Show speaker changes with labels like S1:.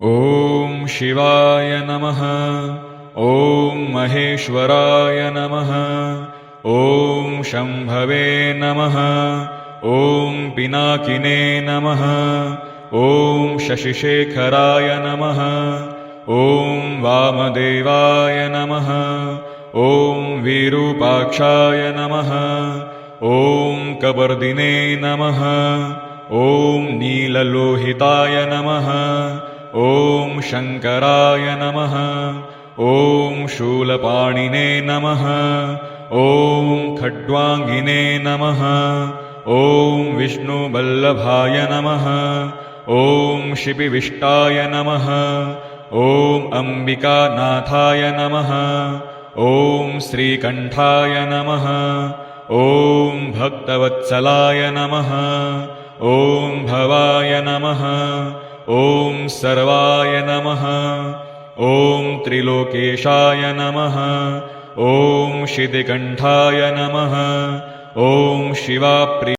S1: ॐ शिवाय नमः। ॐ महेश्वराय नमः। ॐ शम्भवे नमः। ॐ पिनाकिने नमः। ॐ शशिशेखराय नमः। ॐ वामदेवाय नमः। ॐ विरूपाक्षाय नमः। ॐ कपर्दिने नमः। ॐ नीललोहिताय नमः। ॐ शङ्कराय नमः। ॐ शूलपाणिने नमः। ॐ खड्वाङ्गिने नमः। ॐ विष्णुवल्लभाय नमः। ॐ शिपिविष्टाय नमः। ॐ अम्बिकानाथाय नमः। ॐ श्रीकण्ठाय नमः। ॐ भक्तवत्सलाय नमः। ॐ भवाय नमः। ॐ सर्वाय नमः। ॐ त्रिलोकेशाय नमः। ॐ शितिकण्ठाय नमः। ॐ शिवाप्रिय